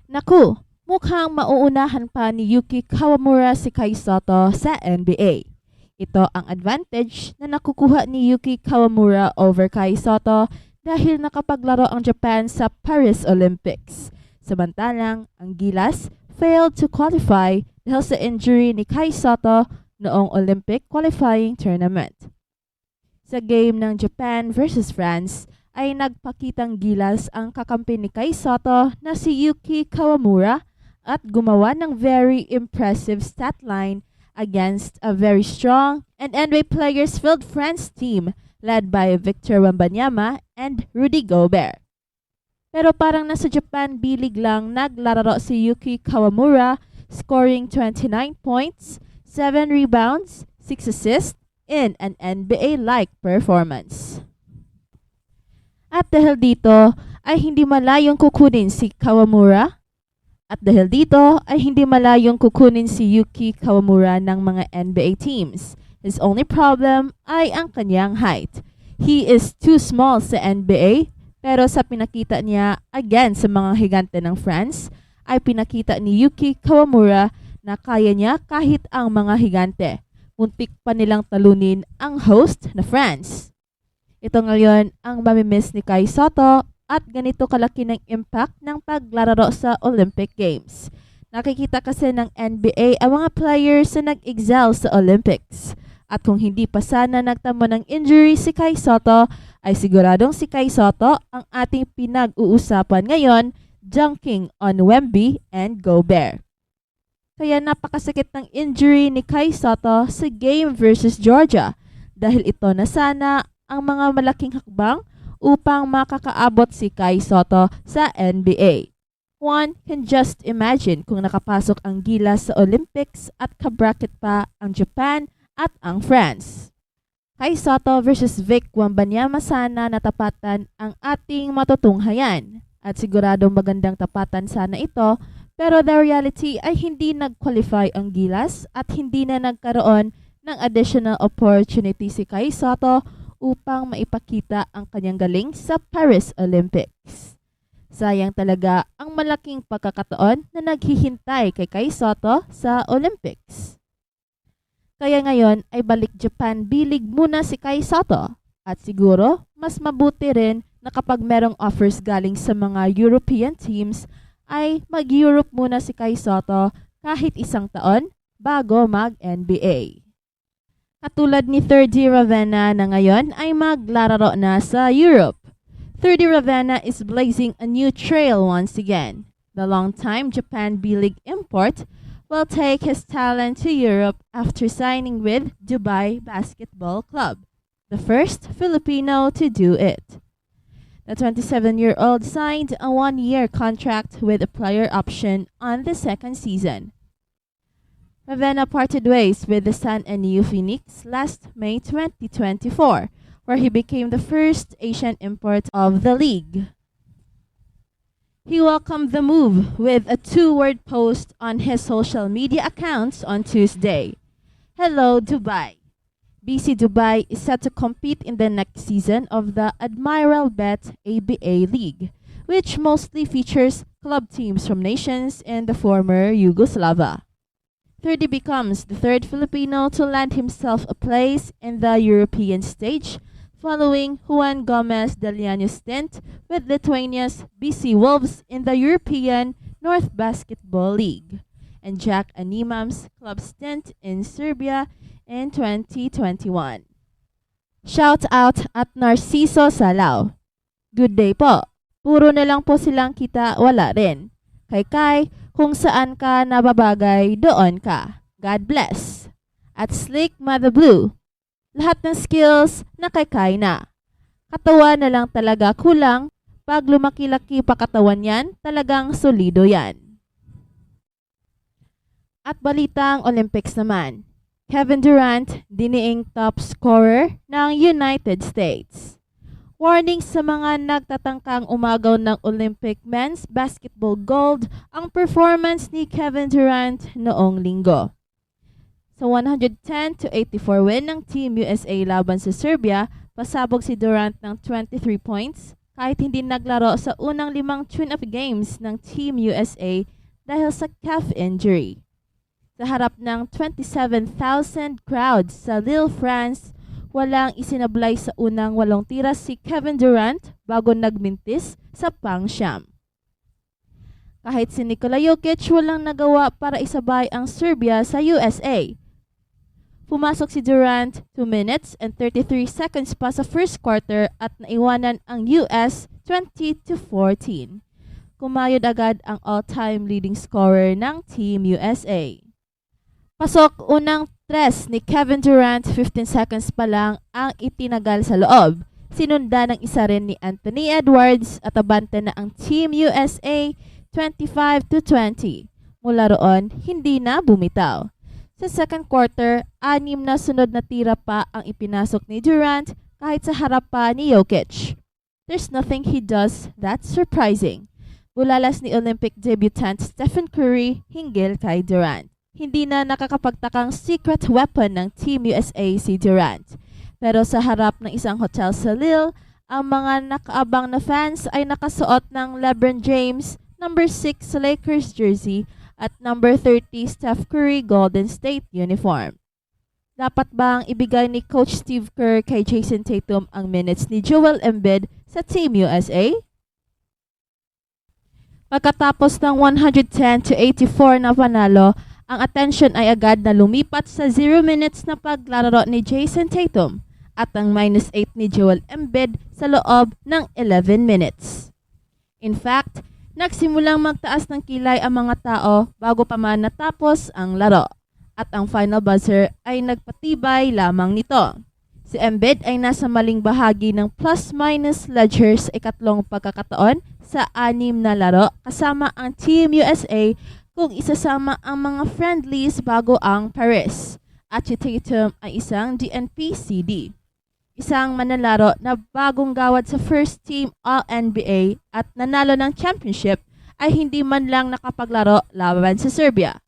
Naku, mukhang mauunahan pa ni Yuki Kawamura si Kai Sotto sa NBA. Ito ang advantage na nakukuha ni Yuki Kawamura over Kai Sotto dahil nakapaglaro ang Japan sa Paris Olympics. Samantalang, ang Gilas failed to qualify dahil sa injury ni Kai Sotto noong Olympic qualifying tournament. Sa game ng Japan versus France, ay nagpakitang gilas ang kakampi ni Kai Sotto na si Yuki Kawamura at gumawa ng very impressive stat line against a very strong and NBA players-filled France team led by Victor Wembanyama and Rudy Gobert. Pero parang nasa Japan bilig lang naglararo si Yuki Kawamura, scoring 29 points, 7 rebounds, 6 assists in an NBA-like performance. At dahil dito ay hindi malayong kukunin si Kawamura. At dahil dito ay hindi malayong kukunin si Yuki Kawamura ng mga NBA teams. His only problem ay ang kanyang height. He is too small sa NBA, pero sa pinakita niya again sa mga higante ng France, ay pinakita ni Yuki Kawamura na kaya niya kahit ang mga higante. Muntik pa nilang talunin ang host na France. Ito ngayon ang mamimiss ni Kai Sotto at ganito kalaki ng impact ng paglalaro sa Olympic Games. Nakikita kasi ng NBA ang mga players na nag-excel sa Olympics. At kung hindi pa sana nagtamo ng injury si Kai Sotto, ay siguradong si Kai Sotto ang ating pinag-uusapan ngayon, dunking on Wemby and Gobert. Kaya napakasakit ng injury ni Kai Sotto sa game versus Georgia dahil ito na sana ang mga malaking hakbang upang makakaabot si Kai Sotto sa NBA. One can just imagine kung nakapasok ang Gilas sa Olympics at kabracket pa ang Japan at ang France. Kai Sotto versus Vic Wembanyama sana natapatan ang ating matutunghayan at siguradong magandang tapatan sana ito, pero the reality ay hindi nag-qualify ang Gilas at hindi na nagkaroon ng additional opportunity si Kai Sotto upang maipakita ang kanyang galing sa Paris Olympics. Sayang talaga ang malaking pagkakataon na naghihintay kay Kai Sotto sa Olympics. Kaya ngayon ay balik Japan bilig muna si Kai Sotto at siguro mas mabuti rin na kapag merong offers galing sa mga European teams ay mag-Europe muna si Kai Sotto kahit isang taon bago mag-NBA. Katulad ni 3D Ravenna na ngayon ay maglararo na sa Europe. 3D Ravenna is blazing a new trail once again. The long-time Japan B-League import will take his talent to Europe after signing with Dubai Basketball Club, the first Filipino to do it. The 27-year-old signed a 1-year contract with a player option on the second season. Ravenna parted ways with the San Aniu Phoenix last May 2024, where he became the first Asian import of the league. He welcomed the move with a 2-word post on his social media accounts on Tuesday. Hello, Dubai. BC Dubai is set to compete in the next season of the Admiral Bet ABA League, which mostly features club teams from nations in the former Yugoslavia. 30 becomes the third Filipino to land himself a place in the European stage, following Juan Gomez Deliano's stint with Lithuania's BC Wolves in the European North Basketball League, and Jack Animam's club stint in Serbia in 2021. Shout out at Narciso Salao. Good day po. Puro na lang po silang kita, wala rin. Kay, kung saan ka nababagay, doon ka. God bless. At Slick Mother Blue. Lahat ng skills na kay na. Katawan na lang talaga kulang. Pag lumaki-laki pa katawan yan, talagang solido yan. At balitang Olympics naman. Kevin Durant, diniing top scorer ng United States. Warning sa mga nagtatangkang umagaw ng Olympic men's basketball gold ang performance ni Kevin Durant noong linggo. Sa 110-84 win ng Team USA laban sa Serbia, pasabog si Durant ng 23 points, kahit hindi naglaro sa unang 5 tune-up games ng Team USA dahil sa calf injury. Sa harap ng 27,000 crowd sa Lille, France, walang isinablay sa unang 8 tira si Kevin Durant bago nagmintis sa pangsyam. Kahit si Nikola Jokic walang nagawa para isabay ang Serbia sa USA. Pumasok si Durant 2 minutes and 33 seconds pa sa first quarter at naiwanan ang US 20-14. Kumayod agad ang all-time leading scorer ng Team USA. Pasok unang 3 ni Kevin Durant, 15 seconds pa lang ang itinagal sa loob. Sinunda ng isa rin ni Anthony Edwards at abante na ang Team USA 25-20. Mula roon, hindi na bumitaw. Sa second quarter, 6 na sunod na tira pa ang ipinasok ni Durant kahit sa harap pa ni Jokic. There's nothing he does that's surprising. Bulalas ni Olympic debutant Stephen Curry hinggil kay Durant. Hindi na nakakapagtakang secret weapon ng Team USA si Durant. Pero sa harap ng isang hotel sa Lille, ang mga nakaabang na fans ay nakasuot ng LeBron James number 6 sa Lakers jersey at number 30 Steph Curry Golden State uniform. Dapat bang ibigay ni Coach Steve Kerr kay Jason Tatum ang minutes ni Joel Embiid sa Team USA? Pagkatapos ng 110-84 na panalo, ang atensyon ay agad na lumipat sa 0 minutes na paglalaro ni Jason Tatum at ang -8 ni Joel Embiid sa loob ng 11 minutes. In fact, nagsimulang magtaas ng kilay ang mga tao bago pa man natapos ang laro at ang final buzzer ay nagpatibay lamang nito. Si Embiid ay nasa maling bahagi ng plus-minus ledger sa ikatlong pagkakataon sa 6 na laro kasama ang Team USA kung isasama ang mga friendlies bago ang Paris. At si Tatum ay isang DNP CD. Isang manlalaro na bagong gawad sa first team All-NBA at nanalo ng championship ay hindi man lang nakapaglaro laban sa Serbia.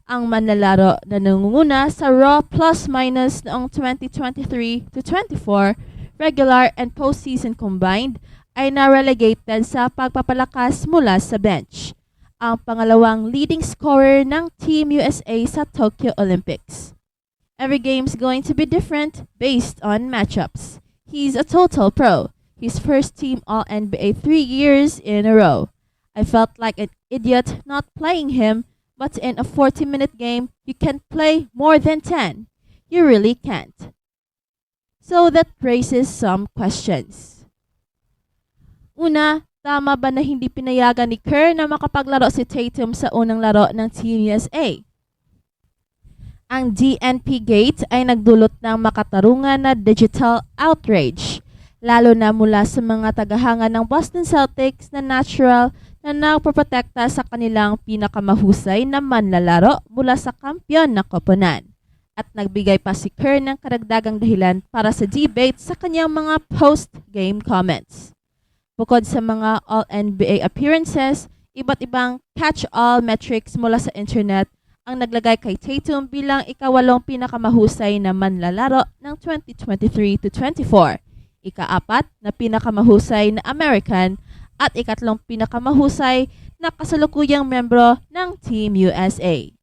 Ang manlalaro na nangunguna sa Raw plus-minus noong 2023-24 regular and postseason combined ay na-relegated sa pagpapalakas mula sa bench. Ang pangalawang leading scorer ng Team USA sa Tokyo Olympics. Every game's going to be different based on matchups. He's a total pro. His first team All-NBA 3 years in a row. I felt like an idiot not playing him, but in a 40-minute game, you can't play more than 10. You really can't. So that raises some questions. Una, tama ba na hindi pinayagan ni Kerr na makapaglaro si Tatum sa unang laro ng Team USA? Ang DNP Gate ay nagdulot ng makatarungan na digital outrage, lalo na mula sa mga tagahanga ng Boston Celtics na natural na nagpoprotekta sa kanilang pinakamahusay na manlalaro mula sa kampyon na koponan. At nagbigay pa si Kerr ng karagdagang dahilan para sa debate sa kanyang mga post-game comments. Bukod sa mga All-NBA appearances, iba't ibang catch-all metrics mula sa internet ang naglagay kay Tatum bilang ika-8 pinakamahusay na manlalaro ng 2023-24, ika-4 na pinakamahusay na American at ika-3 pinakamahusay na kasalukuyang membro ng Team USA.